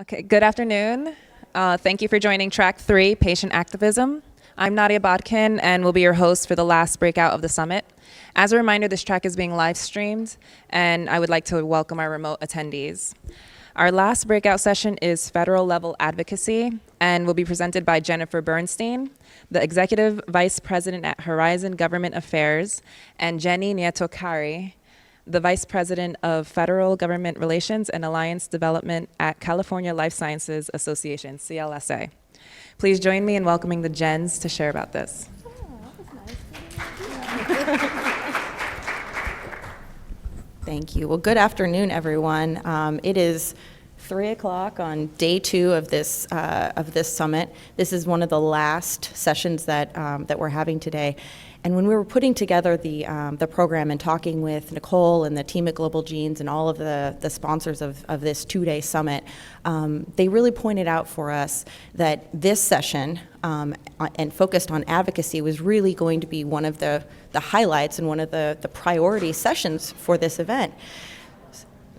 Okay, good afternoon. Thank you for joining Track 3, Patient Activism. I'm Nadia Bodkin and will be your host for the last breakout of the summit. As a reminder, this track is being live streamed, and I would like to welcome our remote attendees. Our last breakout session is federal level advocacy and will be presented by Jennifer Bernstein, the Executive Vice President at Horizon Government Affairs, and Jenny Nieto-Carey, the Vice President of Federal Government Relations and Alliance Development at California Life Sciences Association, CLSA. Please join me in welcoming the Jens to share about this. Thank you. Well, good afternoon, everyone. It is 3 o'clock on day 2 of this summit. This is one of the last sessions that we're having today. And when we were putting together the program and talking with Nicole and the team at Global Genes and all of the sponsors of this 2-day summit, they really pointed out for us that this session and focused on advocacy was really going to be one of the highlights and one of the priority sessions for this event.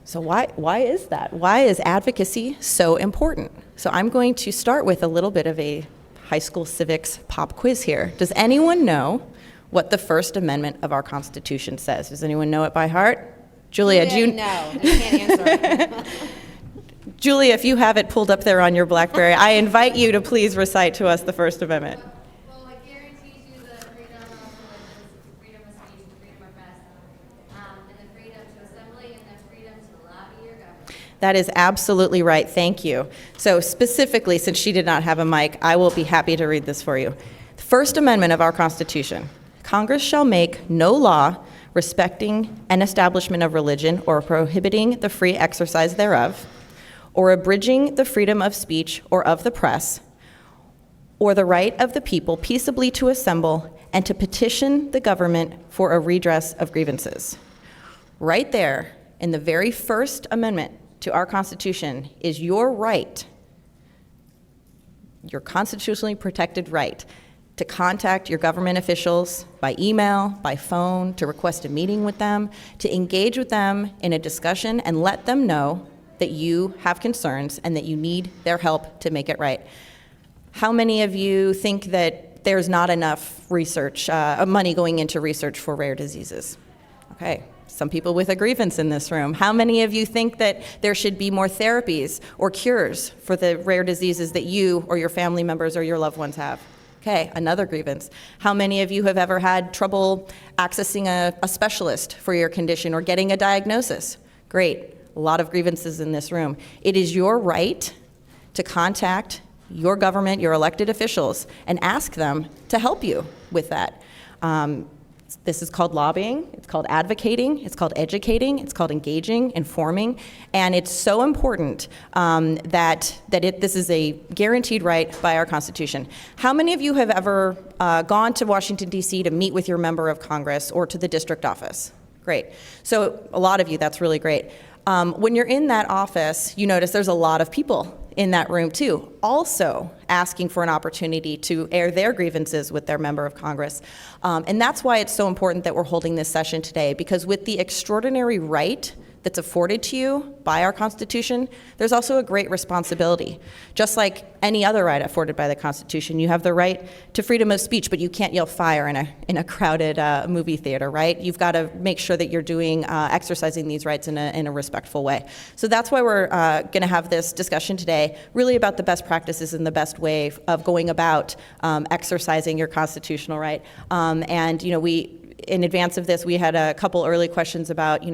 So why is that? Why is advocacy so important? So I'm going to start with a little bit of a high school civics pop quiz here. Does anyone know what the First Amendment of our Constitution says? Does anyone know it by heart? Julia, do you? No, I can't answer. Julia, if you have it pulled up there on your BlackBerry, I invite you to please recite to us the First Amendment. Well, it guarantees you the freedom of religion, freedom of speech, the freedom of press, and the freedom to assembly, and the freedom to lobby your government. That is absolutely right. Thank you. So specifically, since she did not have a mic, I will be happy to read this for you. The First Amendment of our Constitution. Congress shall make no law respecting an establishment of religion or prohibiting the free exercise thereof, or abridging the freedom of speech or of the press, or the right of the people peaceably to assemble and to petition the government for a redress of grievances. Right there, in the very First Amendment to our Constitution, is your right, your constitutionally protected right, to contact your government officials by email, by phone, to request a meeting with them, to engage with them in a discussion and let them know that you have concerns and that you need their help to make it right. How many of you think that there's not enough research, money going into research for rare diseases? Okay, some people with a grievance in this room. How many of you think that there should be more therapies or cures for the rare diseases that you or your family members or your loved ones have? Okay, another grievance. How many of you have ever had trouble accessing a specialist for your condition or getting a diagnosis? Great, a lot of grievances in this room. It is your right to contact your government, your elected officials, and ask them to help you with that. This is called lobbying, it's called advocating, it's called educating, it's called engaging, informing, and it's so important this is a guaranteed right by our Constitution. How many of you have ever gone to Washington, D.C. to meet with your member of Congress or to the district office? Great. So a lot of you, that's really great. When you're in that office, you notice there's a lot of people in that room too, also asking for an opportunity to air their grievances with their member of Congress. And that's why it's so important that we're holding this session today, because with the extraordinary right that's afforded to you by our Constitution, there's also a great responsibility. Just like any other right afforded by the Constitution, you have the right to freedom of speech, but you can't yell fire in a crowded movie theater, right? You've got to make sure that you're doing exercising these rights in a respectful way. So that's why we're going to have this discussion today, really about the best practices and the best way of going about exercising your constitutional right. And in advance of this, we had a couple early questions about,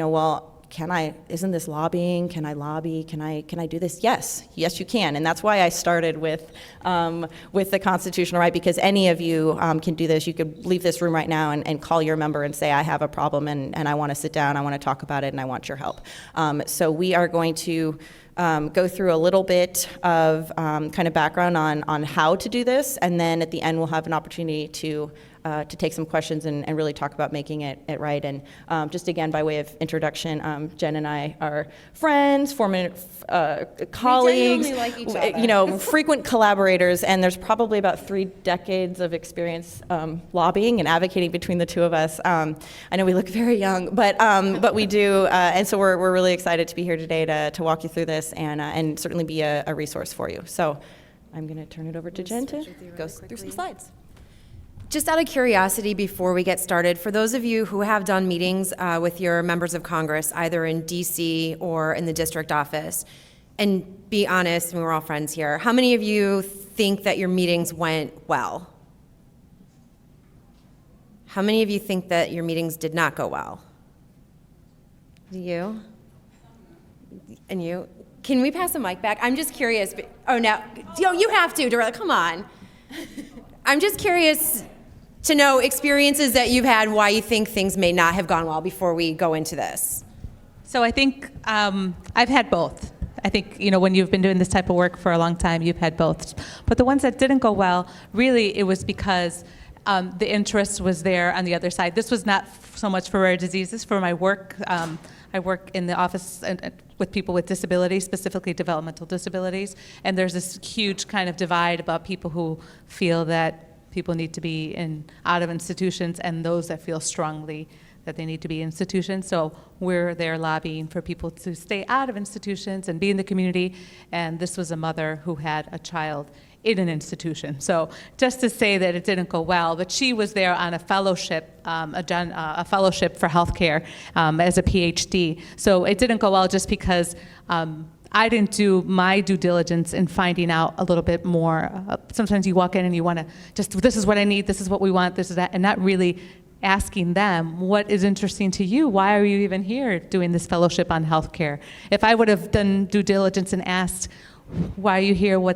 isn't this lobbying? Can I lobby? Can I do this? Yes, you can. And that's why I started with the constitutional right, because any of you can do this. You could leave this room right now and call your member and say, I have a problem and I want to sit down, I want to talk about it, and I want your help. So we are going to go through a little bit of kind of background on how to do this, and then at the end we'll have an opportunity to take some questions and really talk about making it right. And just again, by way of introduction, Jen and I are friends, former colleagues, We genuinely like each other. Frequent collaborators, and there's probably about 3 decades of experience lobbying and advocating between the two of us. I know we look very young, but we do, and so we're really excited to be here today to walk you through this. this and certainly be a resource for you. So I'm going to turn it over to Jen to go through some slides. Just out of curiosity before we get started, for those of you who have done meetings with your members of Congress, either in DC or in the district office, and be honest, we're all friends here, how many of you think that your meetings went well? How many of you think that your meetings did not go well? Do you? And you? Can we pass the mic back? I'm just curious. Oh, no. You have to, Dorella. Come on. I'm just curious to know experiences that you've had, why you think things may not have gone well before we go into this. So I think I've had both. I think, when you've been doing this type of work for a long time, you've had both. But the ones that didn't go well, really, it was because the interest was there on the other side. This was not so much for rare diseases. For my work, I work in the office with people with disabilities, specifically developmental disabilities. And there's this huge kind of divide about people who feel that people need to be out of institutions and those that feel strongly that they need to be in institutions. So we're there lobbying for people to stay out of institutions and be in the community. And this was a mother who had a child in an institution. So just to say that it didn't go well, but she was there on a fellowship, a fellowship for healthcare as a PhD. So it didn't go well just because I didn't do my due diligence in finding out a little bit more. Sometimes you walk in and you want to this is what I need, this is what we want, this is that, and not really asking them what is interesting to you. Why are you even here doing this fellowship on healthcare? If I would have done due diligence and asked, why are you here? Why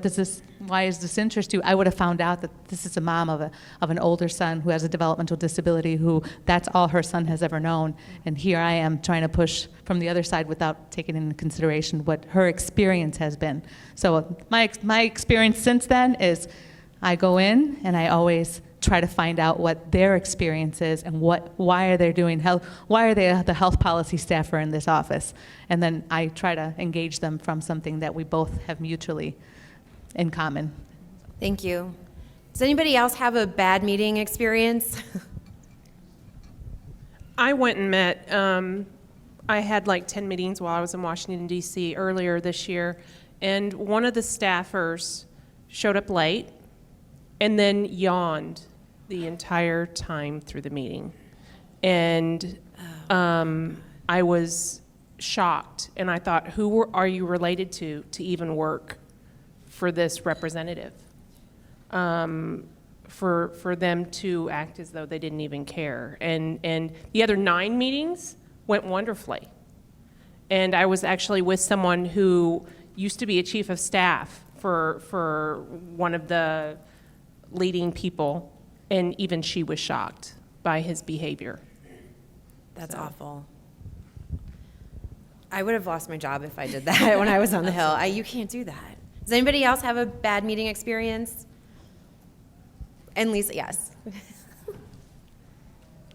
is this interest you? I would have found out that this is a mom of an older son who has a developmental disability who that's all her son has ever known. And here I am trying to push from the other side without taking into consideration what her experience has been. So my experience since then is I go in and I always try to find out what their experience is and why are they doing health, why are they the health policy staffer in this office? And then I try to engage them from something that we both have mutually in common. Thank you. Does anybody else have a bad meeting experience? I went and met, I had like 10 meetings while I was in Washington, D.C. earlier this year, and one of the staffers showed up late and then yawned the entire time through the meeting. And I was shocked, and I thought, who are you related to even work for this representative? For them to act as though they didn't even care. And the other 9 meetings went wonderfully. And I was actually with someone who used to be a chief of staff for one of the leading people, and even she was shocked by his behavior. That's awful. I would have lost my job if I did that when I was on the Hill. You can't do that. Does anybody else have a bad meeting experience? And Lisa, yes.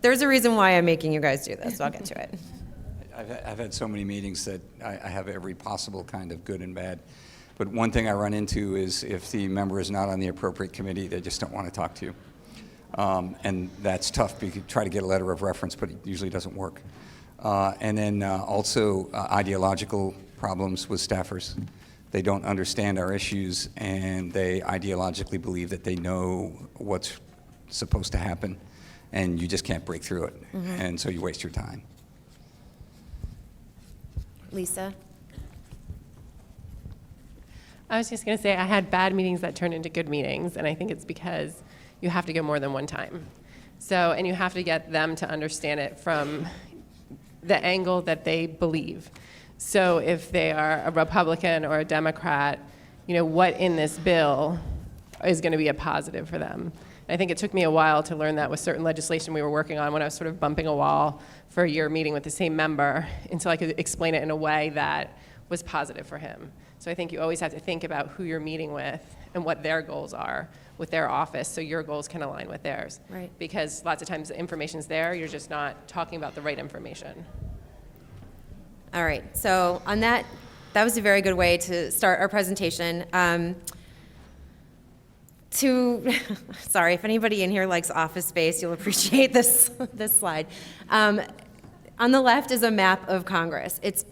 There's a reason why I'm making you guys do this, so I'll get to it. I've had so many meetings that I have every possible kind of good and bad. But one thing I run into is if the member is not on the appropriate committee, they just don't want to talk to you. And that's tough because you try to get a letter of reference, but it usually doesn't work. And then also ideological problems with staffers. They don't understand our issues, and they ideologically believe that they know what's supposed to happen, and you just can't break through it. Mm-hmm. And so you waste your time. Lisa? I was just going to say I had bad meetings that turned into good meetings, and I think it's because you have to go more than one time. So, and you have to get them to understand it from the angle that they believe. So if they are a Republican or a Democrat, what in this bill is going to be a positive for them. And I think it took me a while to learn that with certain legislation we were working on when I was sort of bumping a wall for a year meeting with the same member until I could explain it in a way that was positive for him. So I think you always have to think about who you're meeting with and what their goals are with their office so your goals can align with theirs. Right. Because lots of times the information's there, you're just not talking about the right information. All right, so on that was a very good way to start our presentation. Sorry, if anybody in here likes office space, you'll appreciate this slide. On the left is a map of Congress. It's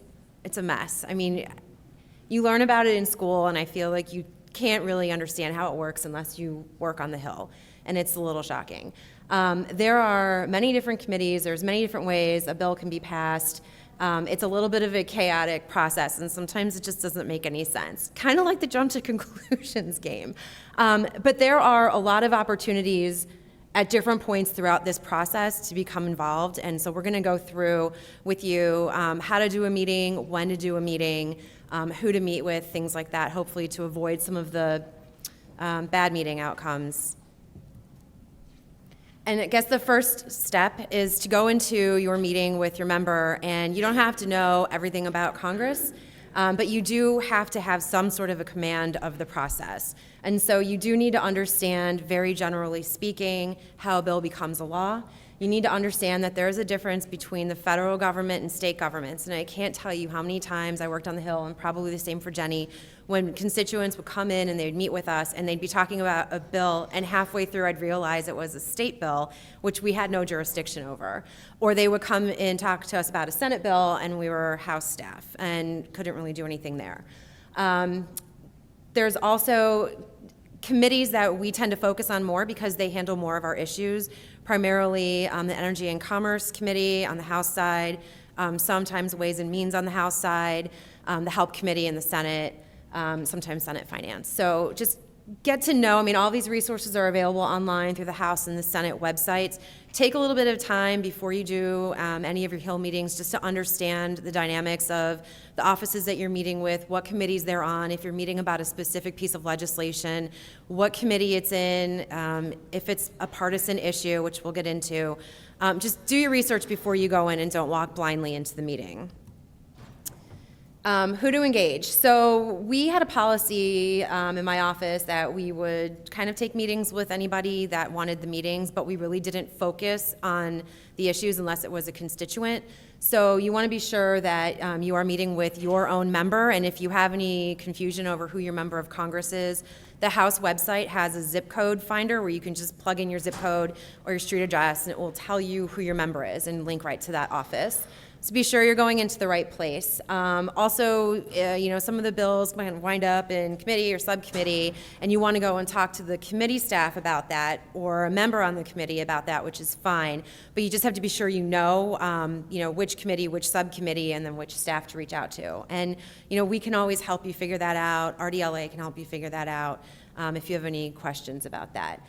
a mess. I mean, You learn about it in school, and I feel like you can't really understand how it works unless you work on the Hill, and it's a little shocking. There are many different committees. There's many different ways a bill can be passed. It's a little bit of a chaotic process, and sometimes it just doesn't make any sense. Kind of like the jump to conclusions game. But there are a lot of opportunities at different points throughout this process to become involved, and so we're going to go through with you how to do a meeting, when to do a meeting, who to meet with, things like that, hopefully to avoid some of the bad meeting outcomes. And I guess the first step is to go into your meeting with your member, and you don't have to know everything about Congress, but you do have to have some sort of a command of the process. And so you do need to understand, very generally speaking, how a bill becomes a law. You need to understand that there is a difference between the federal government and state governments. And I can't tell you how many times I worked on the Hill, and probably the same for Jenny, when constituents would come in and they'd meet with us and they'd be talking about a bill, and halfway through I'd realize it was a state bill, which we had no jurisdiction over. Or they would come and talk to us about a Senate bill, and we were House staff and couldn't really do anything there. There's also committees that we tend to focus on more because they handle more of our issues, primarily the Energy and Commerce Committee on the House side, sometimes Ways and Means on the House side, the Help Committee in the Senate, sometimes Senate Finance. So just get to know, I mean, all these resources are available online through the House and the Senate websites. Take a little bit of time before you do any of your Hill meetings just to understand the dynamics of the offices that you're meeting with, what committees they're on, if you're meeting about a specific piece of legislation, what committee it's in, if it's a partisan issue, which we'll get into. Just do your research before you go in and don't walk blindly into the meeting. Who to engage. So we had a policy in my office that we would kind of take meetings with anybody that wanted the meetings, but we really didn't focus on the issues unless it was a constituent. So you want to be sure that you are meeting with your own member, and if you have any confusion over who your member of Congress is, the House website has a zip code finder where you can just plug in your zip code or your street address, and it will tell you who your member is and link right to that office. So be sure you're going into the right place. Also, some of the bills might wind up in committee or subcommittee, and you want to go and talk to the committee staff about that, or a member on the committee about that, which is fine. But you just have to be sure you know which committee, which subcommittee, and then which staff to reach out to. And we can always help you figure that out. RDLA can help you figure that out if you have any questions about that.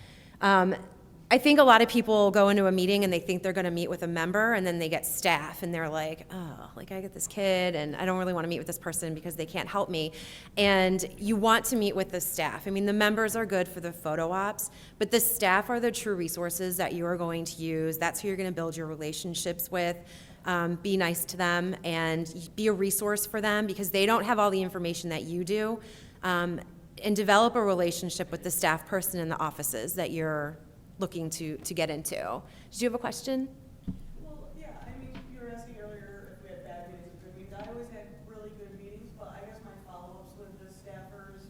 I think a lot of people go into a meeting and they think they're going to meet with a member, and then they get staff and they're like, oh, I get this kid and I don't really want to meet with this person because they can't help me. And you want to meet with the staff. I mean, the members are good for the photo ops, but the staff are the true resources that you are going to use. That's who you're going to build your relationships with. Be nice to them and be a resource for them because they don't have all the information that you do. And develop a relationship with the staff person in the offices that you're looking to get into. Did you have a question? Well, yeah, I mean, you were asking earlier if we had bad meetings and good meetings. I always had really good meetings, but I guess my follow-ups with the staffers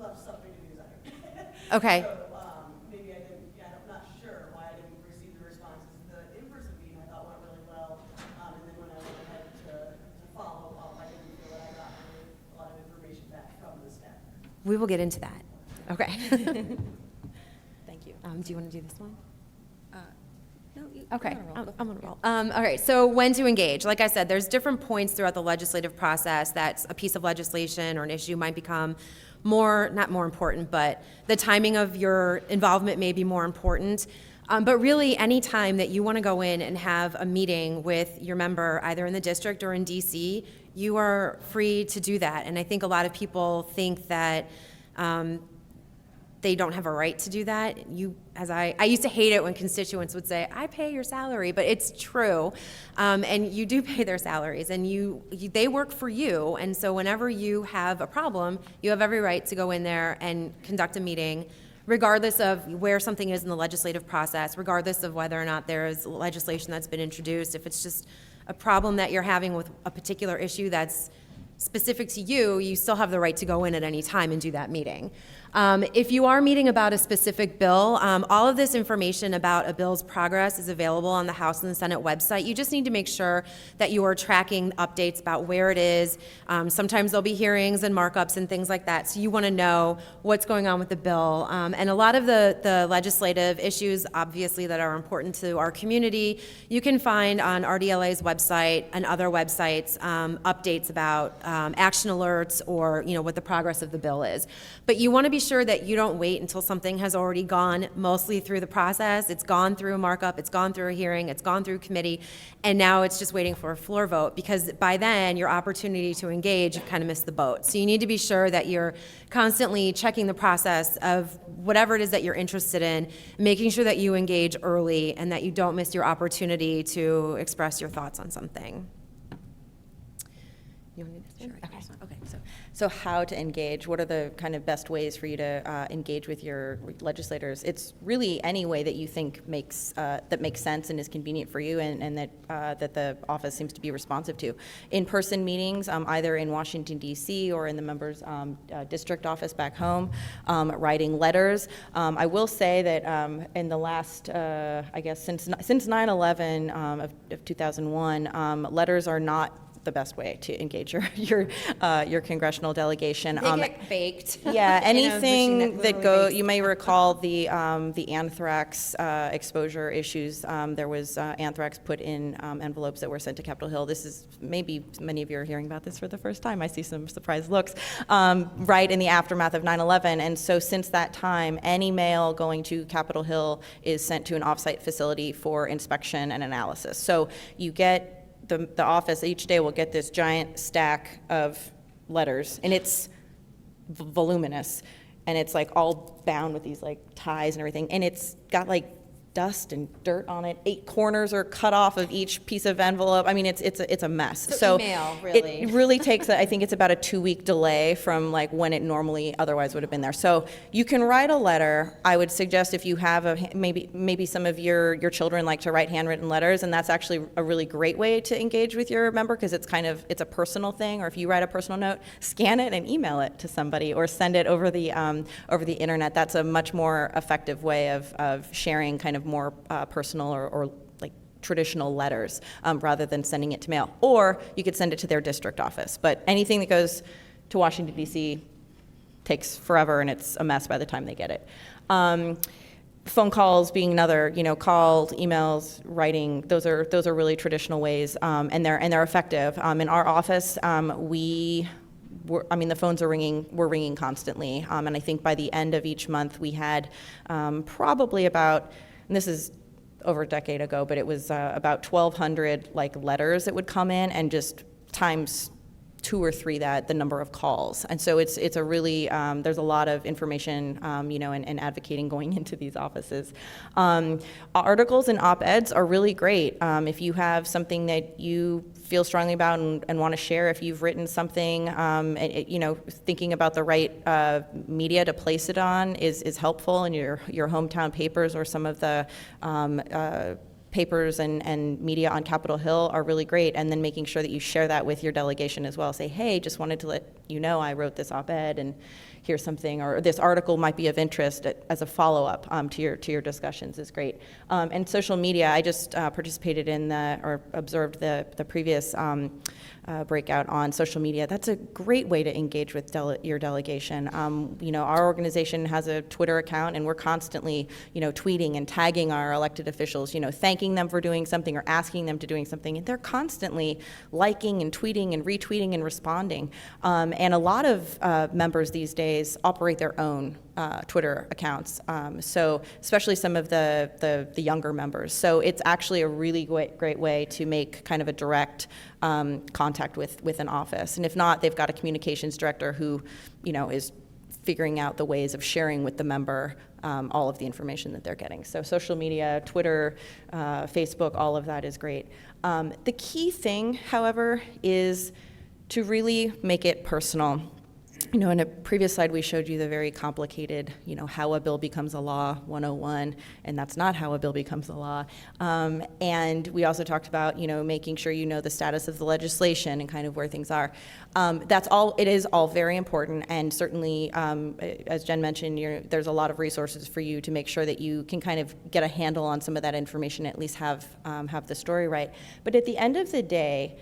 left something to be desired. Okay. So maybe I didn't, I'm not sure why I didn't receive the responses. The in-person meeting I thought went really well, and then when I went ahead to follow up, I didn't feel that I got really a lot of information back from the staff. We will get into that. Okay. Do you want to do this one? No, Okay, I'm on a roll. All right, so when to engage. Like I said, there's different points throughout the legislative process that a piece of legislation or an issue might become not more important, but the timing of your involvement may be more important. But really, any time that you want to go in and have a meeting with your member, either in the district or in DC, you are free to do that. And I think a lot of people think that they don't have a right to do that. I used to hate it when constituents would say, I pay your salary, but it's true. And you do pay their salaries, and they work for you. And so whenever you have a problem, you have every right to go in there and conduct a meeting, regardless of where something is in the legislative process, regardless of whether or not there is legislation that's been introduced. If it's just a problem that you're having with a particular issue that's specific to you, you still have the right to go in at any time and do that meeting. If you are meeting about a specific bill, all of this information about a bill's progress is available on the House and the Senate website. You just need to make sure that you are tracking updates about where it is. Sometimes there'll be hearings and markups and things like that, so you want to know what's going on with the bill. And a lot of the legislative issues, obviously, that are important to our community, you can find on RDLA's website and other websites updates about action alerts or what the progress of the bill is. But you want to be sure that you don't wait until something has already gone mostly through the process. It's gone through a markup, it's gone through a hearing, it's gone through committee, and now it's just waiting for a floor vote, because by then your opportunity to engage, you've kind of missed the boat. So you need to be sure that you're constantly checking the process of whatever it is that you're interested in, making sure that you engage early and that you don't miss your opportunity to express your thoughts on something. You want to do this one? Okay. So how to engage? What are the kind of best ways for you to engage with your legislators? It's really any way that you think makes sense and is convenient for you, and that the office seems to be responsive to. In-person meetings, either in Washington D.C. or in the member's district office back home, writing letters. I will say that in the last, I guess since 9/11 of 2001, letters are not the best way to engage your congressional delegation. They get baked. Yeah, anything machine that that literally you may recall the anthrax exposure issues. There was anthrax put in envelopes that were sent to Capitol Hill. This is, maybe many of you are hearing about this for the first time. I see some surprised looks, right in the aftermath of 9/11. And so since that time, any mail going to Capitol Hill is sent to an offsite facility for inspection and analysis. So you get the office each day will get this giant stack of letters, and it's voluminous, and it's like all bound with these like ties and everything, and it's got like dust and dirt on it. 8 corners are cut off of each piece of envelope. I mean, it's a mess. So email, really. It really takes, I think it's about a 2-week delay from like when it normally otherwise would have been there. So you can write a letter. I would suggest if you have maybe some of your children like to write handwritten letters, and that's actually a really great way to engage with your member, because it's a personal thing. Or if you write a personal note, scan it and email it to somebody, or send it over the internet. That's a much more effective way of sharing kind of more personal or like traditional letters, rather than sending it to mail. Or you could send it to their district office. But anything that goes to Washington, D.C. takes forever, and it's a mess by the time they get it. Phone calls being another, called, emails, writing, those are really traditional ways, and they're effective. In our office, the phones we're ringing constantly, and I think by the end of each month we had probably about, and this is over a decade ago, but it was about 1,200 like letters that would come in, and just times 2 or 3 the number of calls. And so it's a really, there's a lot of information, and advocating going into these offices. Articles and op-eds are really great. If you have something that you feel strongly about and want to share, if you've written something, thinking about the right media to place it on is helpful, and your hometown papers or some of the papers and media on Capitol Hill are really great, and then making sure that you share that with your delegation as well. Say, hey, just wanted to let you know I wrote this op-ed, and here's something, or this article might be of interest as a follow-up to your discussions is great. And social media, I just participated in or observed the previous breakout on social media. That's a great way to engage with your delegation. Our organization has a Twitter account, and we're constantly, tweeting and tagging our elected officials, thanking them for doing something or asking them to doing something, and they're constantly liking and tweeting and retweeting and responding. And a lot of members these days operate their own Twitter accounts, so especially some of the younger members. So it's actually a really great way to make kind of a direct contact with an office. And if not, they've got a communications director who, is figuring out the ways of sharing with the member all of the information that they're getting. So social media, Twitter, Facebook, all of that is great. The key thing, however, is to really make it personal. In a previous slide, we showed you the very complicated, how a bill becomes a law 101, and that's not how a bill becomes a law. And we also talked about, making sure you know the status of the legislation and kind of where things are. It is all very important, and certainly, as Jen mentioned, there's a lot of resources for you to make sure that you can kind of get a handle on some of that information, at least have the story right. But at the end of the day,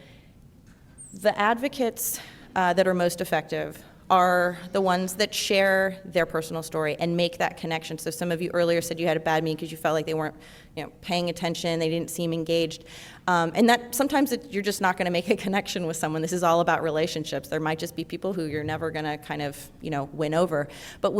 the advocates that are most effective are the ones that share their personal story and make that connection. So some of you earlier said you had a bad meeting because you felt like they weren't paying attention, they didn't seem engaged. And that sometimes you're just not going to make a connection with someone. This is all about relationships. There might just be people who you're never going to kind of win over. But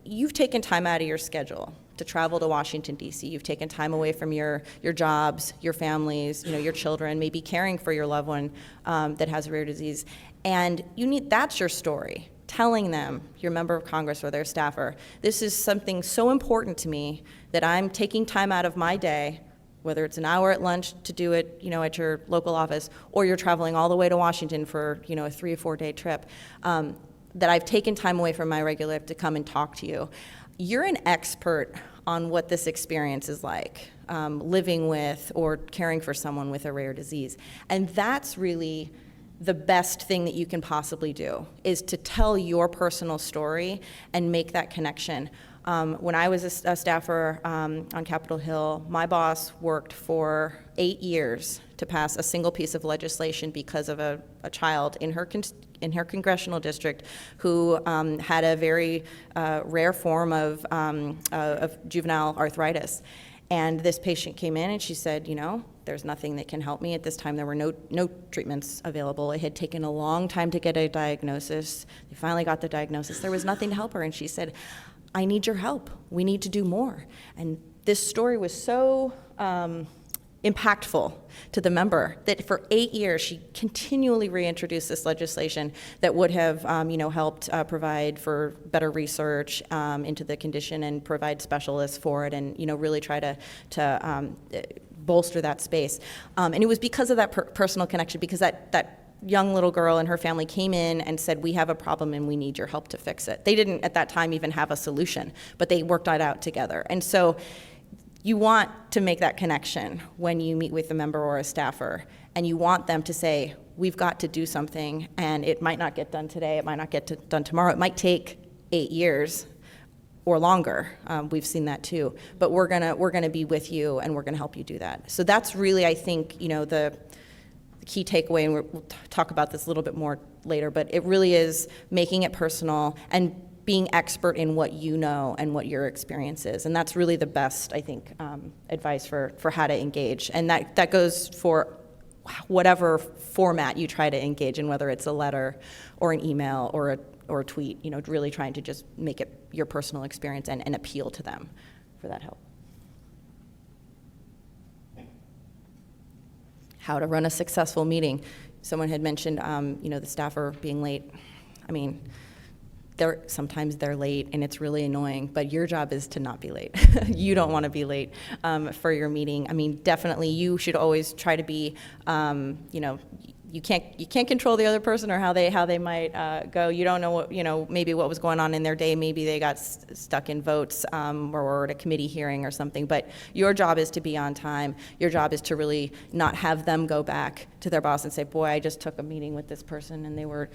you've taken time out of your schedule to travel to Washington, D.C. You've taken time away from your jobs, your families, your children, maybe caring for your loved one that has a rare disease. And that's your story, telling them, your member of Congress or their staffer, this is something so important to me that I'm taking time out of my day, whether it's an hour at lunch to do it, at your local office, or you're traveling all the way to Washington for, a 3 or 4 day trip, that I've taken time away from my regular life to come and talk to you. You're an expert on what this experience is like, living with or caring for someone with a rare disease. And that's really the best thing that you can possibly do, is to tell your personal story and make that connection. When I was a staffer on Capitol Hill, my boss worked for 8 years to pass a single piece of legislation because of a child in her congressional district who had a very rare form of juvenile arthritis. And this patient came in and she said, there's nothing that can help me. At this time, there were no treatments available. It had taken a long time to get a diagnosis. They finally got the diagnosis. There was nothing to help her. And she said, I need your help. We need to do more. And this story was so impactful to the member that for 8 years she continually reintroduced this legislation that would have helped provide for better research into the condition and provide specialists for it, and really try to bolster that space. And it was because of that personal connection, because that young little girl and her family came in and said, we have a problem and we need your help to fix it. They didn't at that time even have a solution, but they worked it out together. And so you want to make that connection when you meet with a member or a staffer, and you want them to say, we've got to do something, and it might not get done today, it might not get done tomorrow, it might take 8 years or longer. We've seen that too. But we're gonna be with you, and we're gonna help you do that. So that's really, I think, the key takeaway, and we'll talk about this a little bit more later, but it really is making it personal and being expert in what you know and what your experience is. And that's really the best, I think, advice for how to engage. And that goes for whatever format you try to engage in, whether it's a letter or an email or a tweet, really trying to just make it your personal experience and appeal to them for that help. How to run a successful meeting. Someone had mentioned, the staffer being late. I mean, sometimes they're late and it's really annoying, but your job is to not be late. You don't want to be late for your meeting. I mean, definitely you should always try to be, you can't control the other person or how they might go. You don't know what, maybe what was going on in their day. Maybe they got stuck in votes or at a committee hearing or something. But your job is to be on time. Your job is to really not have them go back to their boss and say, boy, I just took a meeting with this person and they were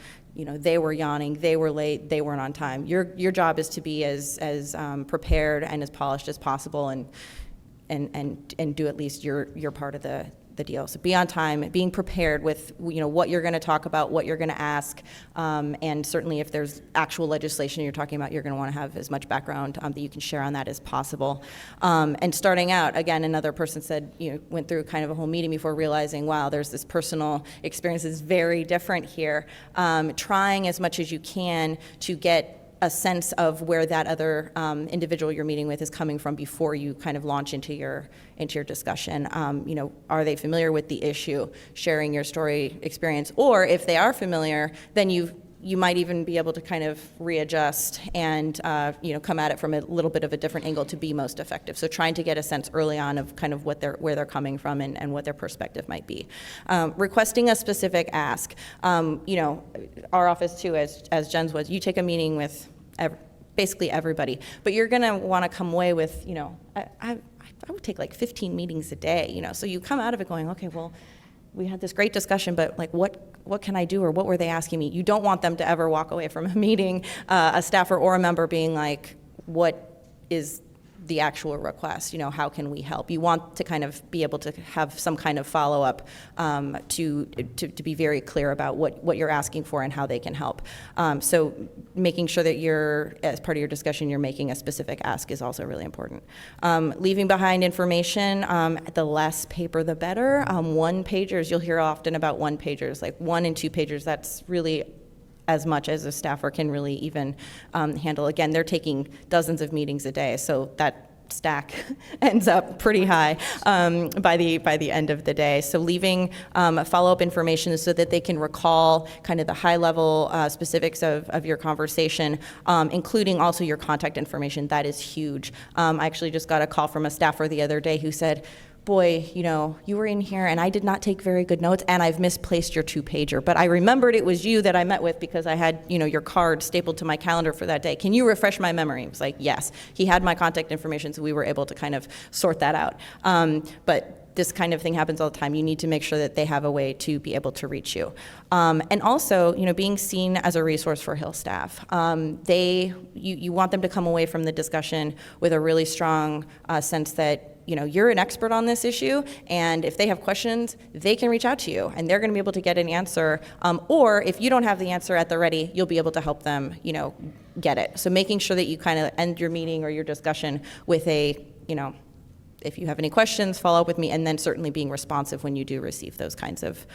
yawning, they were late, they weren't on time. Your job is to be as prepared and as polished as possible and do at least your part of the deal. So be on time, being prepared with what you're going to talk about, what you're going to ask, and certainly if there's actual legislation you're talking about, you're going to want to have as much background that you can share on that as possible. And starting out, again, another person said, went through kind of a whole meeting before realizing, wow, there's this personal experience is very different here. Trying as much as you can to get a sense of where that other individual you're meeting with is coming from before you kind of launch into your discussion. Are they familiar with the issue? Sharing your story experience, or if they are familiar, then you've you might even be able to kind of readjust and come at it from a little bit of a different angle to be most effective. So trying to get a sense early on of kind of where they're coming from and what their perspective might be. Requesting a specific ask. Our office too, as Jen's was, you take a meeting with basically everybody, but you're going to want to come away with, I would take like 15 meetings a day, so you come out of it going, okay, well, we had this great discussion, but like what can I do, or what were they asking me? You don't want them to ever walk away from a meeting, a staffer or a member being like, what is the actual request? How can we help? You want to kind of be able to have some kind of follow-up to be very clear about what you're asking for and how they can help. So making sure that as part of your discussion, you're making a specific ask is also really important. Leaving behind information, the less paper, the better. One-pagers, you'll hear often about one-pagers, like 1 and 2 pagers, that's really as much as a staffer can really even handle. Again, they're taking dozens of meetings a day, so that stack ends up pretty high by the end of the day. So leaving follow-up information so that they can recall kind of the high-level specifics of your conversation, including also your contact information. That is huge. I actually just got a call from a staffer the other day who said, boy, you were in here and I did not take very good notes and I've misplaced your 2-pager, but I remembered it was you that I met with because I had, your card stapled to my calendar for that day. Can you refresh my memory? It was like, yes. He had my contact information, so we were able to kind of sort that out. But this kind of thing happens all the time. You need to make sure that they have a way to be able to reach you. And also, being seen as a resource for Hill staff. You want them to come away from the discussion with a really strong sense that you're an expert on this issue, and if they have questions, they can reach out to you, and they're going to be able to get an answer. Or if you don't have the answer at the ready, you'll be able to help them, get it. So making sure that you kind of end your meeting or your discussion with a, if you have any questions, follow up with me, and then certainly being responsive when you do receive those kinds of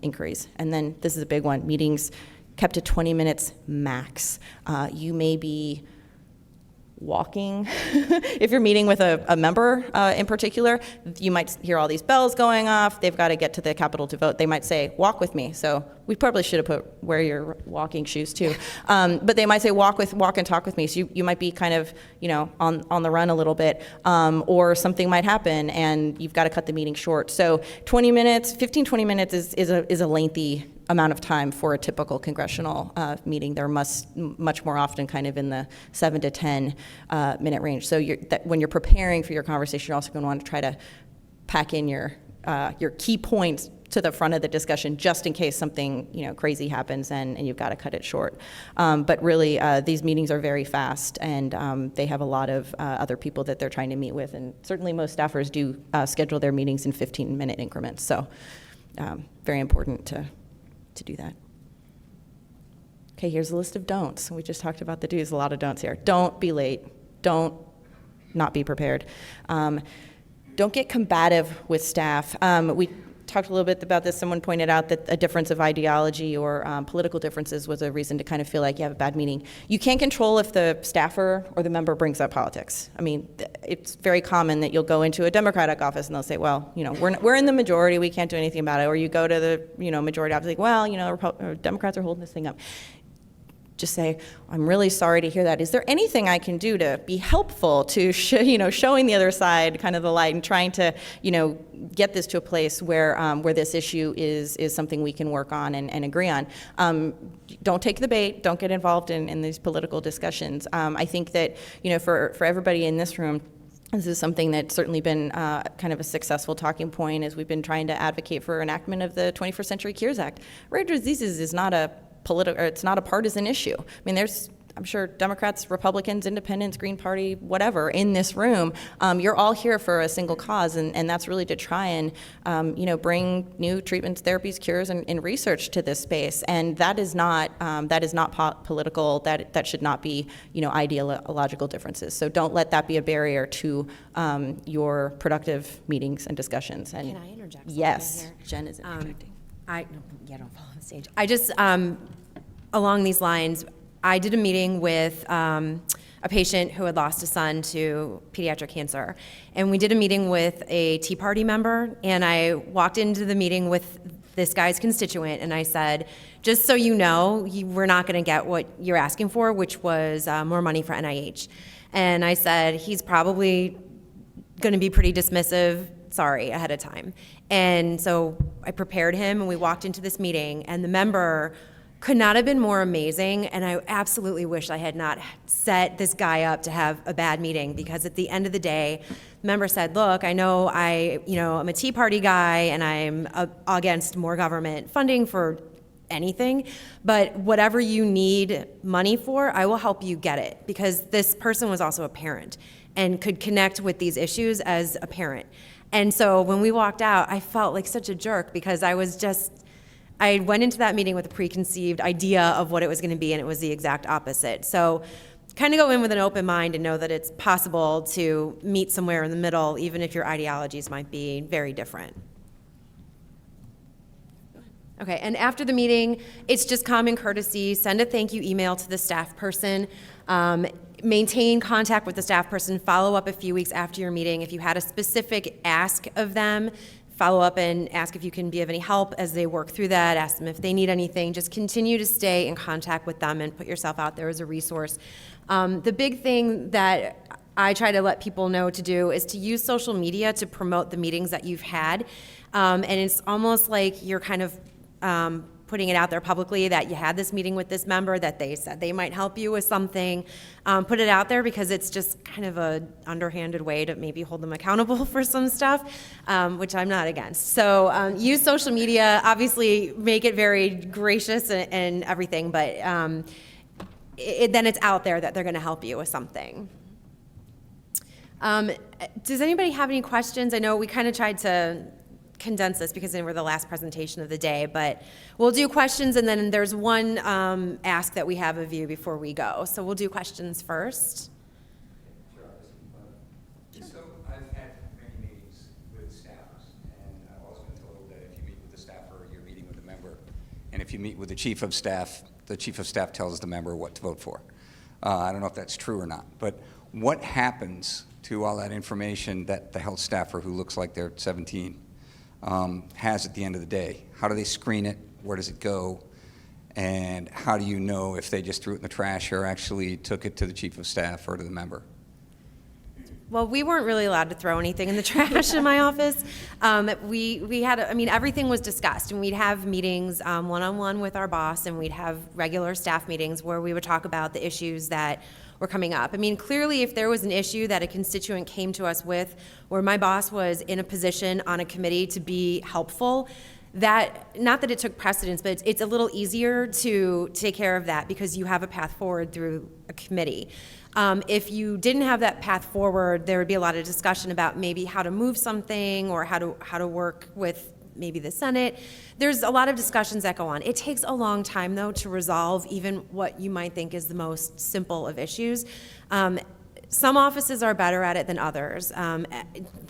inquiries. And then this is a big one: meetings kept to 20 minutes max. You may be walking. If you're meeting with a member in particular, you might hear all these bells going off. They've got to get to the Capitol to vote. They might say, walk with me. So we probably should have wear your walking shoes too. But they might say, walk and talk with me. So you might be kind of, on the run a little bit, or something might happen and you've got to cut the meeting short. So 20 minutes, 20 minutes is a lengthy amount of time for a typical congressional meeting. They're much more often kind of in the 7 to 10 minute range. So when you're preparing for your conversation, you're also going to want to try to pack in your key points to the front of the discussion, just in case something crazy happens and you've got to cut it short. But really, these meetings are very fast, and they have a lot of other people that they're trying to meet with, and certainly most staffers do schedule their meetings in 15-minute increments. So very important to do that. Okay, here's a list of don'ts. We just talked about the do's, a lot of don'ts here. Don't be late. Don't not be prepared. Don't get combative with staff. We talked a little bit about this. Someone pointed out that a difference of ideology or political differences was a reason to kind of feel like you have a bad meeting. You can't control if the staffer or the member brings up politics. I mean, it's very common that you'll go into a Democratic office and they'll say, well, we're in the majority, we can't do anything about it. Or you go to the majority office, like, well, Democrats are holding this thing up. Just say, I'm really sorry to hear that. Is there anything I can do to be helpful to showing the other side kind of the light and trying to get this to a place where this issue is something we can work on and agree on. Don't take the bait. Don't get involved in these political discussions. I think that for everybody in this room, this is something that's certainly been kind of a successful talking point as we've been trying to advocate for enactment of the 21st Century Cures Act. Rare diseases is not a it's not a partisan issue. I mean, I'm sure Democrats, Republicans, Independents, Green Party, whatever, in this room, you're all here for a single cause, and that's really to try and, bring new treatments, therapies, cures, and research to this space. And that is not political. That should not be, ideological differences. So don't let that be a barrier to your productive meetings and discussions. And Can I interject? Yes, Here? Jen is interjecting. Don't fall on stage. I just, along these lines, I did a meeting with a patient who had lost a son to pediatric cancer. And we did a meeting with a Tea Party member, and I walked into the meeting with this guy's constituent, and I said, just so you know, we're not going to get what you're asking for, which was more money for NIH. And I said, he's probably going to be pretty dismissive, sorry, ahead of time. And so I prepared him, and we walked into this meeting, and the member could not have been more amazing, and I absolutely wish I had not set this guy up to have a bad meeting, because at the end of the day, the member said, look, I know I'm a Tea Party guy, and I'm against more government funding for anything, but whatever you need money for, I will help you get it, because this person was also a parent and could connect with these issues as a parent. And so when we walked out, I felt like such a jerk, because I went into that meeting with a preconceived idea of what it was going to be, and it was the exact opposite. So kind of go in with an open mind and know that it's possible to meet somewhere in the middle, even if your ideologies might be very different. Okay, and after the meeting, it's just common courtesy. Send a thank you email to the staff person. Maintain contact with the staff person. Follow up a few weeks after your meeting. If you had a specific ask of them, follow up and ask if you can be of any help as they work through that. Ask them if they need anything. Just continue to stay in contact with them and put yourself out there as a resource. The big thing that I try to let people know to do is to use social media to promote the meetings that you've had. And it's almost like you're kind of putting it out there publicly that you had this meeting with this member, that they said they might help you with something. Put it out there, because it's just kind of a underhanded way to maybe hold them accountable for some stuff, which I'm not against. So use social media, obviously make it very gracious and everything, but then it's out there that they're gonna help you with something. Does anybody have any questions? I know we kind of tried to condense this because they were the last presentation of the day, but we'll do questions, and then there's one ask that we have of you before we go. So we'll do questions first. So I've had many meetings with staffers, and I've always been told that if you meet with the staffer, you're meeting with a member. And if you meet with the chief of staff tells the member what to vote for. I don't know if that's true or not, but what happens to all that information that the health staffer, who looks like they're 17, has at the end of the day? How do they screen it? Where does it go? And how do you know if they just threw it in the trash or actually took it to the chief of staff or to the member? Well, we weren't really allowed to throw anything in the trash in my office. We had, everything was discussed, and we'd have meetings one-on-one with our boss, and we'd have regular staff meetings where we would talk about the issues that were coming up. Clearly, if there was an issue that a constituent came to us with, where my boss was in a position on a committee to be helpful, that, not that it took precedence, but it's a little easier to take care of that because you have a path forward through a committee. If you didn't have that path forward, there would be a lot of discussion about maybe how to move something or how to work with maybe the Senate. There's a lot of discussions that go on. It takes a long time, though, to resolve even what you might think is the most simple of issues. Some offices are better at it than others.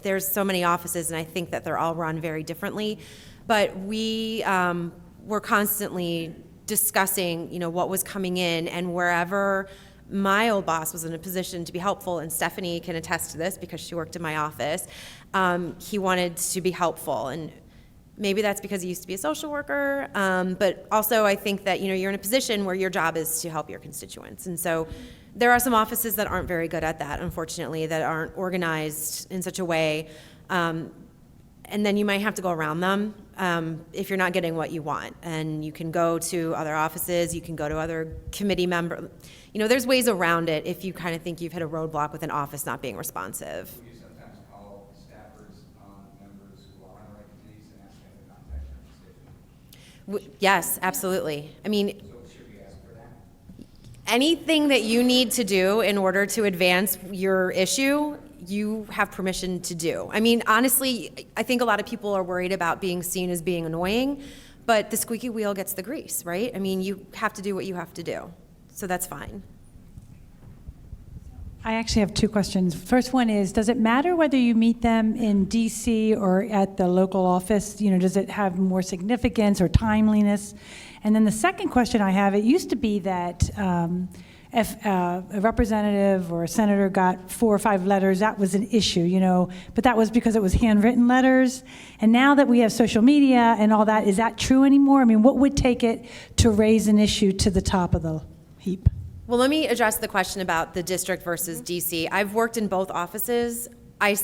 There's so many offices, and I think that they're all run very differently. But we were constantly discussing, what was coming in, and wherever my old boss was in a position to be helpful, and Stephanie can attest to this because she worked in my office, he wanted to be helpful. And maybe that's because he used to be a social worker, but also I think that you're in a position where your job is to help your constituents. And so there are some offices that aren't very good at that, unfortunately, that aren't organized in such a way, and then you might have to go around them if you're not getting what you want. And you can go to other offices, you can go to other committee members. There's ways around it if you kind of think you've hit a roadblock with an office not being responsive. Do you sometimes call staffers on members who are on the right committees and ask them to contact their constituents? Yes, absolutely. So should we ask for that? Anything that you need to do in order to advance your issue, you have permission to do. Honestly, I think a lot of people are worried about being seen as being annoying, but the squeaky wheel gets the grease, right? You have to do what you have to do. So that's fine. I actually have two questions. First one is, does it matter whether you meet them in DC or at the local office? Does it have more significance or timeliness? And then the second question I have, it used to be that if a representative or a senator got 4 or 5 letters, that was an issue, you know, but that was because it was handwritten letters. And now that we have social media and all that, is that true anymore? I mean, what would take it to raise an issue to the top of the heap? Well, let me address the question about the district versus DC. I've worked in both offices. I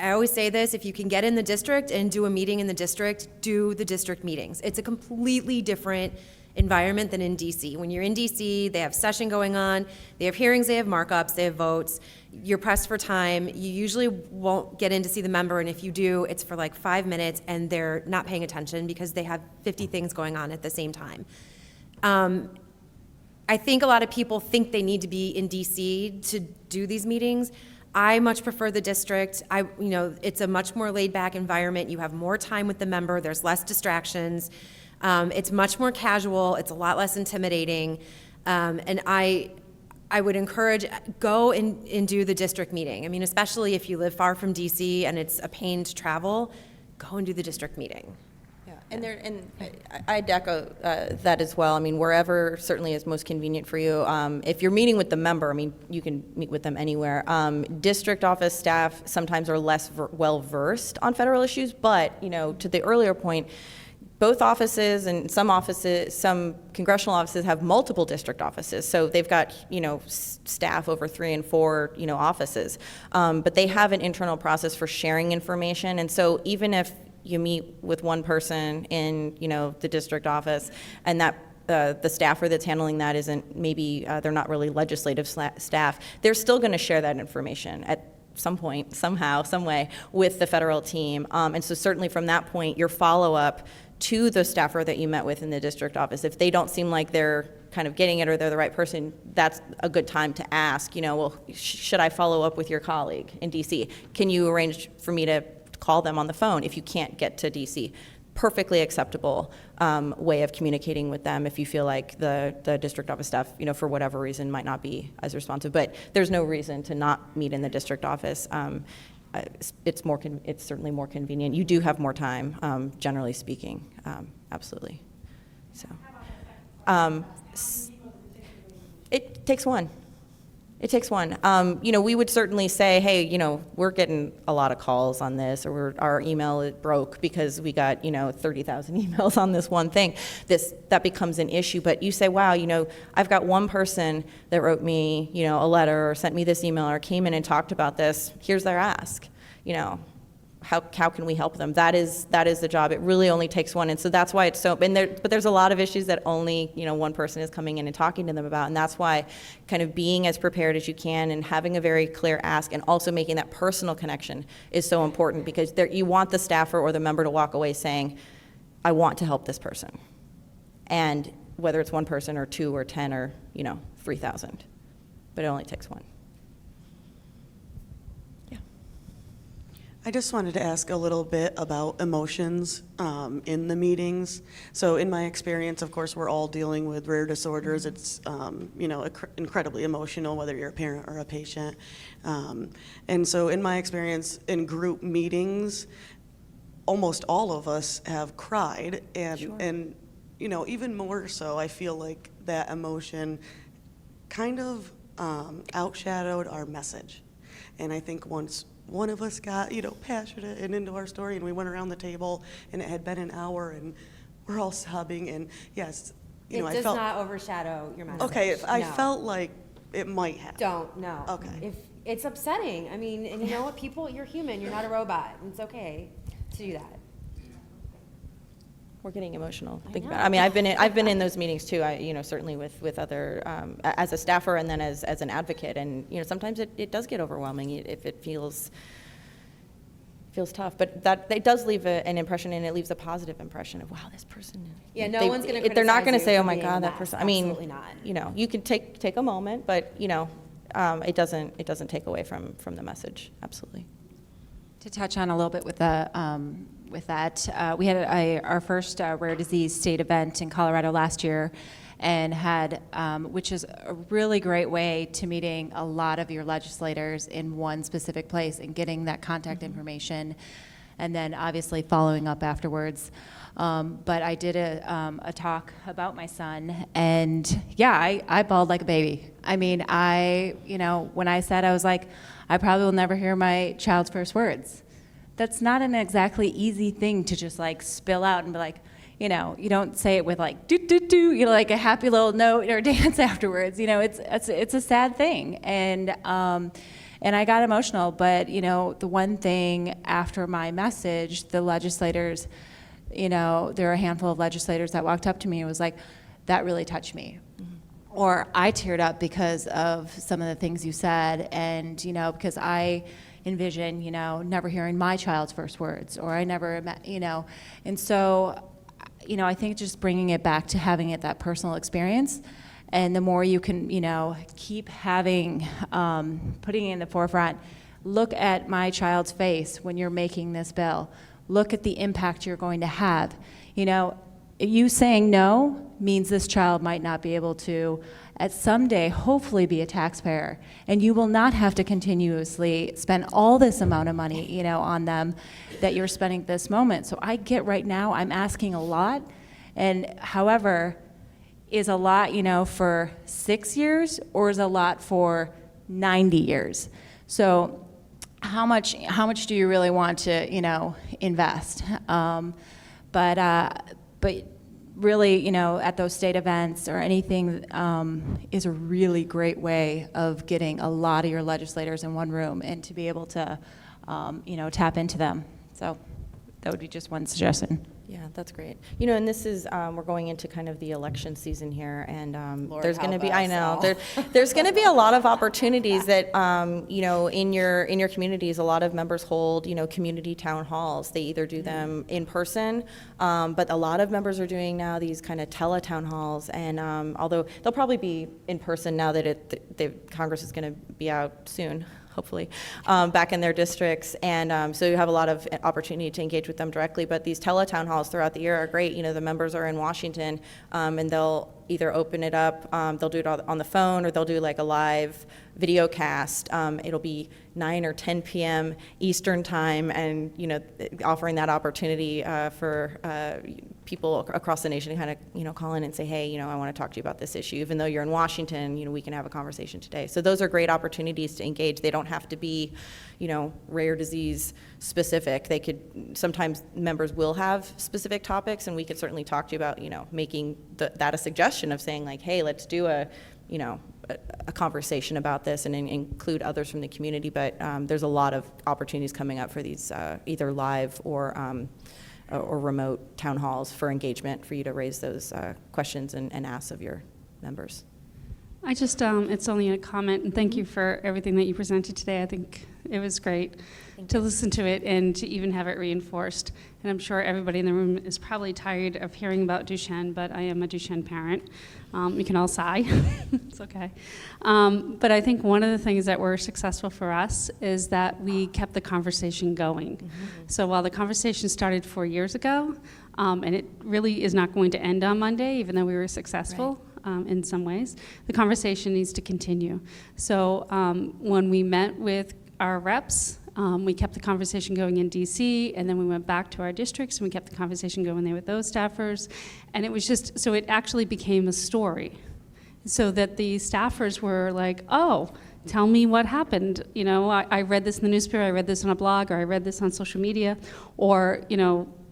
always say this, if you can get in the district and do a meeting in the district, do the district meetings. It's a completely different environment than in DC. When you're in DC, they have session going on, they have hearings, they have markups, they have votes. You're pressed for time. You usually won't get in to see the member, and if you do, it's for like 5 minutes, and they're not paying attention because they have 50 things going on at the same time. I think a lot of people think they need to be in DC to do these meetings. I much prefer the district. It's a much more laid-back environment. You have more time with the member. There's less distractions. It's much more casual. It's a lot less intimidating. And I would encourage, go and do the district meeting. I mean, especially if you live far from DC and it's a pain to travel, go and do the district meeting. Yeah, and I'd echo that as well. I mean, wherever certainly is most convenient for you. If you're meeting with the member, I mean, you can meet with them anywhere. District office staff sometimes are less well-versed on federal issues, but, you know, to the earlier point, both offices and some congressional offices have multiple district offices. So they've got, you know, staff over 3 and 4, you know, offices. But they have an internal process for sharing information. And so even if you meet with one person in, you know, the district office and that the staffer that's handling that isn't, maybe they're not really legislative staff, they're still going to share that information at some point, somehow, some way, with the federal team. And so certainly from that point, your follow-up to the staffer that you met with in the district office, if they don't seem like they're kind of getting it or they're the right person, that's a good time to ask, you know, well, should I follow up with your colleague in DC? Can you arrange for me to call them on the phone if you can't get to DC? Perfectly acceptable way of communicating with them if you feel like the district office staff, you know, for whatever reason might not be as responsive. But there's no reason to not meet in the district office. It's certainly more convenient. You do have more time, generally speaking, absolutely. So, it takes one. It takes one. You know, we would certainly say, hey, you know, we're getting a lot of calls on this, or our email broke because we got, you know, 30,000 emails on this one thing. That becomes an issue. But you say, wow, you know, I've got one person that wrote me, you know, a letter or sent me this email or came in and talked about this. Here's their ask. You know, how can we help them? That is the job. It really only takes one, and so that's why it's so. But there's a lot of issues that only, you know, one person is coming in and talking to them about, and that's why kind of being as prepared as you can and having a very clear ask, and also making that personal connection is so important, because you want the staffer or the member to walk away saying, I want to help this person, and whether it's one person or 2 or 10 or, you know, 3,000, but it only takes one. I just wanted to ask a little bit about emotions in the meetings. So in my experience, of course, we're all dealing with rare disorders. It's, you know, incredibly emotional, whether you're a parent or a patient. And so in my experience in group meetings, almost all of us have cried. And, Sure. and you know, even more so, I feel like that emotion kind of outshadowed our message. And I think once one of us got, you know, passionate and into our story, and we went around the table, and it had been an hour, and we're all sobbing, and yes, you know, I felt. It does not overshadow your message. Okay, I No. felt like it might have. Don't, no. Okay. If it's upsetting, I mean, and you know what, people, you're human, you're not a robot, and it's okay to do that. We're getting emotional. I Think know. about it. I mean, I've been in those meetings too. You know, certainly with other as a staffer and then as an advocate. And you know, sometimes it does get overwhelming if it feels tough. But that it does leave an impression, and it leaves a positive impression of, wow, this person. Yeah, no one's going to They're not going to criticize say, you oh for my being a God, that mess. person. I mean, Absolutely not. you know, you can take a moment, but you know, it doesn't take away from the message. Absolutely. To touch on a little bit with that, we had our first rare disease state event in Colorado last year, and had, which is a really great way to meeting a lot of your legislators in one specific place and getting that contact information. and then obviously following up afterwards. But I did a talk about my son, and yeah, I bawled like a baby. I mean, when I said, I was like, I probably will never hear my child's first words. That's not an exactly easy thing to just like spill out and be like, you don't say it with like do do do, like a happy little note or dance afterwards. It's a sad thing, and I got emotional. But the one thing after my message, the legislators, there were a handful of legislators that walked up to me and was like, that really touched me. Or I teared up because of some of the things you said, and because I envision, never hearing my child's first words, or I never, and so, I think just bringing it back to having it that personal experience, and the more you can, keep having, putting it in the forefront, look at my child's face when you're making this bill, look at the impact you're going to have. You saying no means this child might not be able to, at someday, hopefully be a taxpayer, and you will not have to continuously spend all this amount of money, on them that you're spending at this moment. So I get right now, I'm asking a lot, and however, is a lot, for 6 years, or is a lot for 90 years? So how much do you really want to, invest? But really, at those state events or anything is a really great way of getting a lot of your legislators in one room and to be able to, tap into them. So that would be just one suggestion. Yeah, that's great. And this is, we're going into kind of the election season here, and there's going to be, I know, there's going to be a lot of opportunities that, in your communities, a lot of members hold, community town halls. They either do them in person, but a lot of members are doing now these kind of tele-town halls, and although they'll probably be in person now that the Congress is going to be out soon, hopefully, back in their districts. And so you have a lot of opportunity to engage with them directly. But these tele-town halls throughout the year are great. The members are in Washington, and they'll either open it up, they'll do it on the phone, or they'll do like a live video cast. It'll be 9 or 10 p.m. Eastern time, and offering that opportunity for people across the nation to kind of call in and say, hey, I want to talk to you about this issue. Even though you're in Washington, we can have a conversation today. So those are great opportunities to engage. They don't have to be rare disease specific. They could, sometimes members will have specific topics, and we could certainly talk to you about making that a suggestion of saying like, hey, let's do a conversation about this and include others from the community. But there's a lot of opportunities coming up for these either live or remote town halls for engagement, for you to raise those questions and asks of your members. I just, it's only a comment, and thank you for everything that you presented today. I think it was great to listen to it and to even have it reinforced. And I'm sure everybody in the room is probably tired of hearing about Duchenne, but I am a Duchenne parent. You can all sigh, it's okay. But I think one of the things that were successful for us is that we kept the conversation going. Mm-hmm. So while the conversation started 4 years ago, and it really is not going to end on Monday, even though we were successful, right. In some ways, the conversation needs to continue. So when we met with our reps, we kept the conversation going in DC, and then we went back to our districts and we kept the conversation going there with those staffers. And it was just, so it actually became a story. So that the staffers were like, oh, tell me what happened. I read this in the newspaper, I read this on a blog, or I read this on social media, or,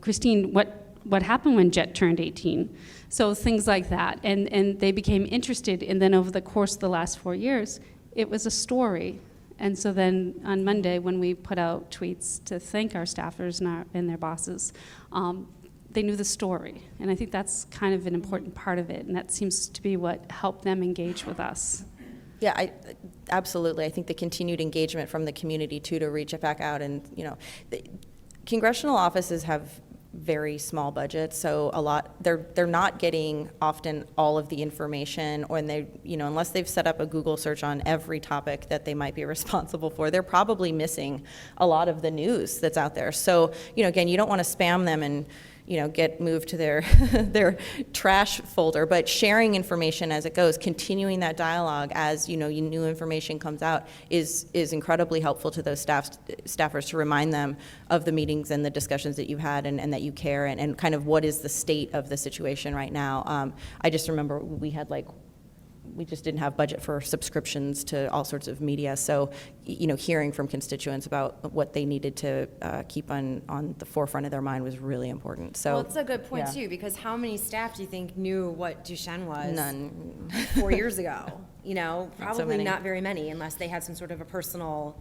Christine, what happened when Jet turned 18? So things like that. And they became interested, and then over the course of the last 4 years, it was a story. And so then on Monday, when we put out tweets to thank our staffers and their bosses, they knew the story. And I think that's kind of an important part of it, and that seems to be what helped them engage with us. Yeah, absolutely. I think the continued engagement from the community too, to reach back out, and the congressional offices have very small budgets, so they're not getting often all of the information, or they, unless they've set up a Google search on every topic that they might be responsible for, they're probably missing a lot of the news that's out there. So, again, you don't want to spam them and get moved to their their trash folder, but sharing information as it goes, continuing that dialogue as new information comes out is incredibly helpful to those staffers to remind them of the meetings and the discussions that you had and that you care and kind of what is the state of the situation right now. I just remember we just didn't have budget for subscriptions to all sorts of media. So, hearing from constituents about what they needed to keep on the forefront of their mind was really important. So, Well, it's a good point, yeah. too, because how many staff do you think knew what Duchenne was? None. 4 years ago? Probably many. not very many, unless they had some sort of a personal,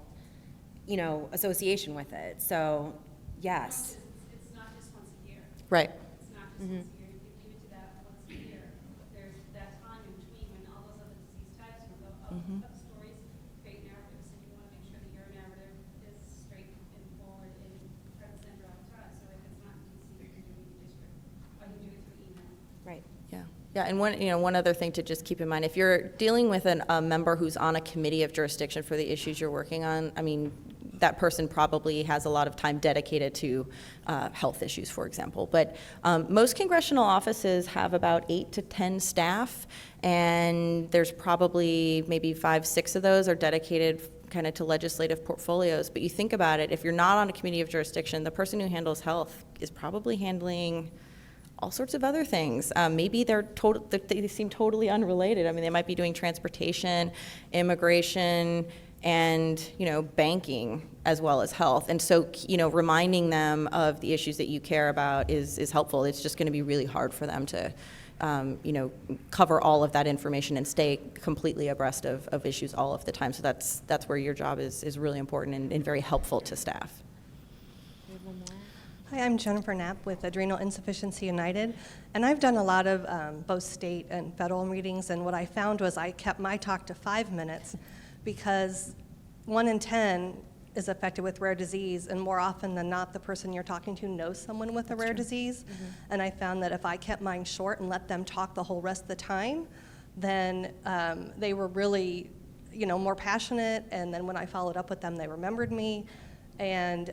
association with it. So, yes. It's not just once a year. Right. It's not just once a year. You could limit to that once a year. But there's that time in between when all those other disease types of stories create narratives, and you want to make sure that your narrative is straight and forward and front and center all the time. So if it's not in DC, you can do it in your district, or you can do it through email. Right. Yeah, and one other thing to just keep in mind, if you're dealing with a member who's on a committee of jurisdiction for the issues you're working on, that person probably has a lot of time dedicated to health issues, for example. But most congressional offices have about 8 to 10 staff, and there's probably maybe 5, 6 of those are dedicated kind of to legislative portfolios. But you think about it, if you're not on a committee of jurisdiction, the person who handles health is probably handling all sorts of other things. Maybe they seem totally unrelated. They might be doing transportation, immigration, and banking as well as health. And so reminding them of the issues that you care about is helpful. It's just going to be really hard for them to cover all of that information and stay completely abreast of issues all of the time. So that's where your job is really important and very helpful to staff. Hi, I'm Jennifer Knapp with Adrenal Insufficiency United, and I've done a lot of both state and federal meetings, and what I found was I kept my talk to 5 minutes because 1 in 10 is affected with rare disease, and more often than not, the person you're talking to knows someone with a rare disease. And I found that if I kept mine short and let them talk the whole rest of the time, then they were really, more passionate, and then when I followed up with them, they remembered me, and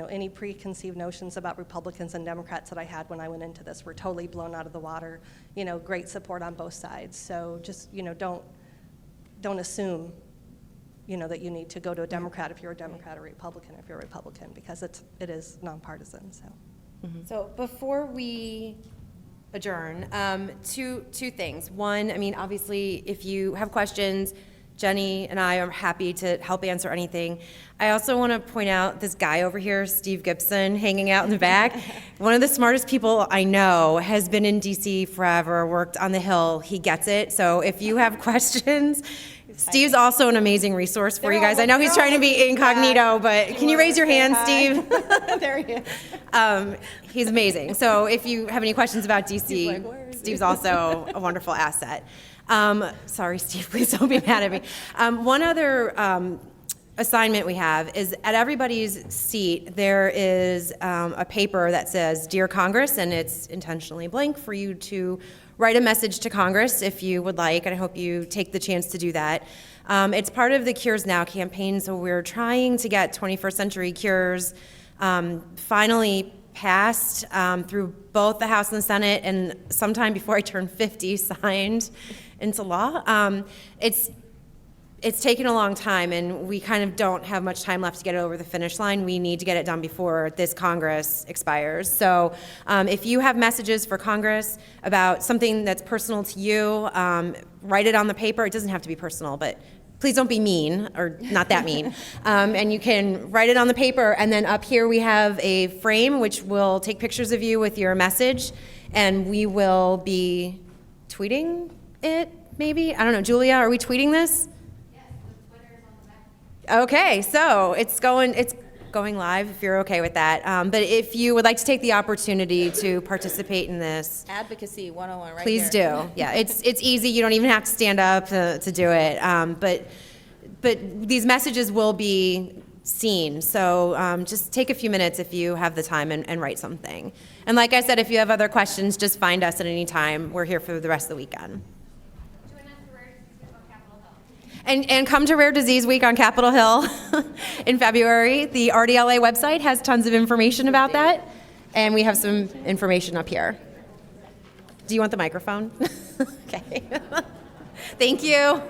any preconceived notions about Republicans and Democrats that I had when I went into this were totally blown out of the water. Great support on both sides. So just, don't assume, that you need to go to a Democrat if you're a Democrat or Republican if you're a Republican, because it is nonpartisan. So. So before we adjourn, two things. One, obviously, if you have questions, Jenny and I are happy to help answer anything. I also want to point out this guy over here, Steve Gibson, hanging out in the back. One of the smartest people I know, has been in DC forever, worked on the Hill. He gets it. So if you have questions, Steve's also an amazing resource for you guys. I know he's trying to be incognito, but can you raise your hand, Steve? There he is. He's amazing. So if you have any questions about DC, Steve's also a wonderful asset. Sorry, Steve, please don't be mad at me. One other assignment we have is at everybody's seat, there is a paper that says, Dear Congress, and it's intentionally blank for you to write a message to Congress if you would like, and I hope you take the chance to do that. It's part of the Cures Now campaign, so we're trying to get 21st century cures finally passed through both the House and the Senate, and sometime before I turn 50, signed into law. It's taken a long time, and we kind of don't have much time left to get it over the finish line. We need to get it done before this Congress expires. So if you have messages for Congress about something that's personal to you, write it on the paper. It doesn't have to be personal, but please don't be mean, or not that mean. And you can write it on the paper, and then up here we have a frame which will take pictures of you with your message, and we will be tweeting it, maybe? I don't know. Julia, are we tweeting this? Yes, the Twitter is on the back. Okay, so it's going live if you're okay with that. But if you would like to take the opportunity to participate in this, Advocacy 101 right please here. do. Yeah, it's easy. You don't even have to stand up to do it. But these messages will be seen. So just take a few minutes if you have the time and write something. And like I said, if you have other questions, just find us at any time. We're here for the rest of the weekend. Join us for Rare Disease Week on Capitol Hill. And come to Rare Disease Week on Capitol Hill in February. The RDLA website has tons of information about that. And we have some information up here. Do you want the microphone? Okay. Thank you.